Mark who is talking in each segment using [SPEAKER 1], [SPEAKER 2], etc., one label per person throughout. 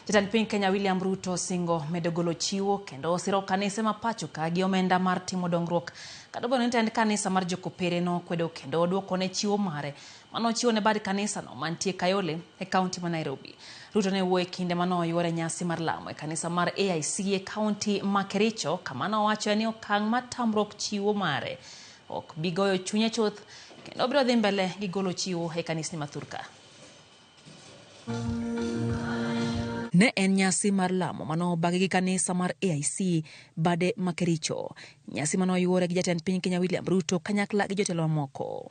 [SPEAKER 1] Jatend piny Kenya William Ruto singo medo golo chiwo kendo osiro kanise ma pacho ka gi omenda mar timo dongruok. Kata obedo ni tend kanisa mar jokopere no kwedo kendo oduoko ne chiwo mare mano chiwo ne bad kanisa no mantie Kayole e kaunti ma Nairobi. Ruto ne wuoyo e kinde mano yuore nyasi mar lamo e kanisa mar AIC e kaunti ma Kericho kama nowacho ni okang' mar tamruok chiwo mare ok bi goyo chunye chuth kendo biro dhi mbele gi golo chiwo e kanisa ma Thurka. Ne en nyasi mar lamo mano bagi gi kanisa mar AIC bade Makericho. Nyasi mano yuore gi jatend piny Kenya William Ruto kanyakla gi jotelo mamoko.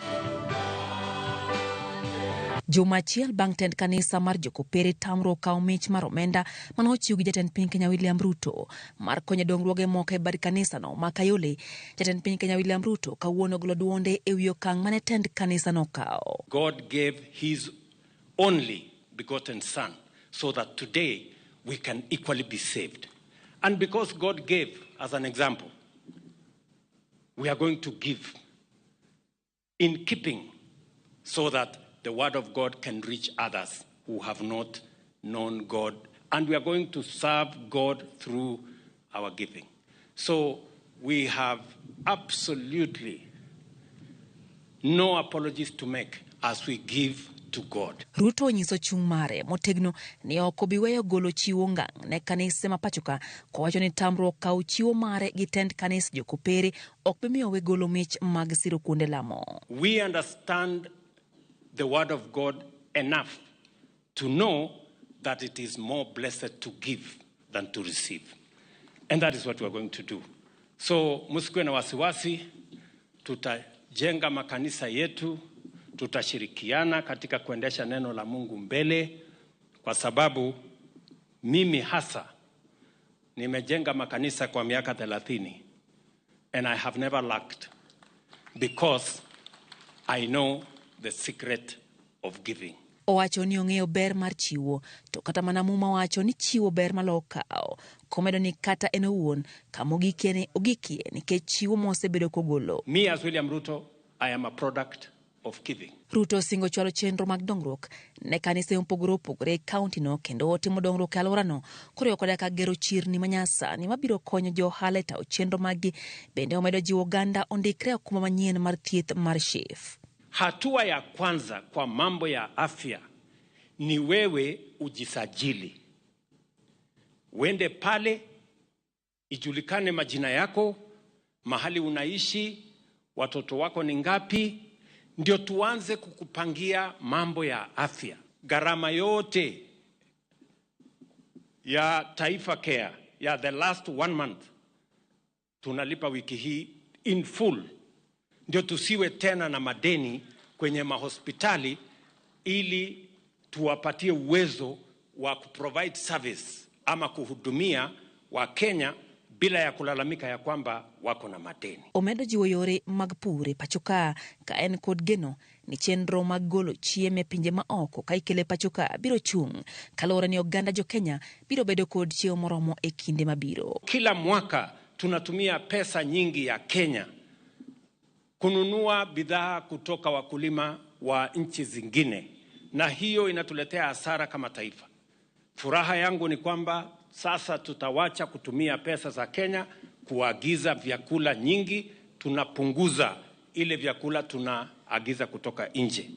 [SPEAKER 1] Juma achiel bang' tend kanisa mar jokopere tamruok kawo mich mar omenda mano ochiw gi jatend piny Kenya William Ruto mar konyo dongruoge moko e bad kanisa no ma Kayole. Jatend piny Kenya William Ruto kawuono golo duonde e wi okang' mane tend kanisa no kawo.
[SPEAKER 2] God gave his only begotten son so that today we can equally be saved. And because God gave as an example, we are going to give in keeping so that the word of God can reach others who have not known God. And we are going to serve God through our giving. So we have absolutely no apologies to make as we give to God.
[SPEAKER 1] Ruto nyiso chung' mare motegno ni ok obi weyo golo chiwo ngang' ne kanise ma pachoka kowacho ni tamruok kawo chiwo mare gi tend kanisa jokopere ok bi miyo we golo mich mag siro kuonde lamo.
[SPEAKER 2] We understand the word of God enough to know that it is more blessed to give than to receive. And that is what we are going to do. So msikuwe na wasiwasi, tutajenga makanisa yetu, tutashirikiana katika kuendesha neno la Mungu mbele kwa sababu mimi hasa nimejenga makanisa kwa miaka 30 and I have never lacked because I know the secret of giving.
[SPEAKER 1] Owacho ni ong'eyo ber mar chiwo to kata mana muma wacho ni chiwo ber malokao komedo ni kata en owuon kamogikie nikech chiwo mosebedo kogolo.
[SPEAKER 2] Me as William Ruto, I am a product of giving.
[SPEAKER 1] Ruto singo chwalo chenro mag dongruok ne kanise mopogore opogore e kaunti no kendo otimo dongruok e alwora no koriyo koda ka gero chirni manyasani mabiro konyo jo ohala e tawo chenro magi. Bende omedo jiwo oganda ondikre okumba manyien mar thieth mar SHIF.
[SPEAKER 2] Hatua ya kwanza kwa mambo ya afya ni wewe ujisajili. Uende pale, ijulikane majina yako, mahali unaishi, watoto wako ni ngapi, ndio tuanze kukupangia mambo ya afya. Gharama yote ya Taifa Care ya the last 1 month tunalipa wiki hii in full. Ndio tusiwe tena na madeni kwenye mahospitali ili tuwapatie uwezo wa kuprovide service ama kuhudumia wa Kenya bila ya kulalamika ya kwamba wako na madeni.
[SPEAKER 1] Omedo jiwo yore mag pur e pachoka ka en kod geno ni chenro mag golo chiemo e pinje ma oko ka ikele pachoka biro chung' kalora ni oganda jo Kenya biro bedo kod chiemo moromo e kinde mabiro.
[SPEAKER 2] Kila mwaka tunatumia pesa nyingi ya Kenya kununua bidhaa kutoka wakulima wa nchi zingine, na hiyo inatuletea hasara kama taifa. Furaha yangu ni kwamba sasa tutawacha kutumia pesa za Kenya kuagiza vyakula nyingi, tunapunguza ile vyakula tunaagiza kutoka nje.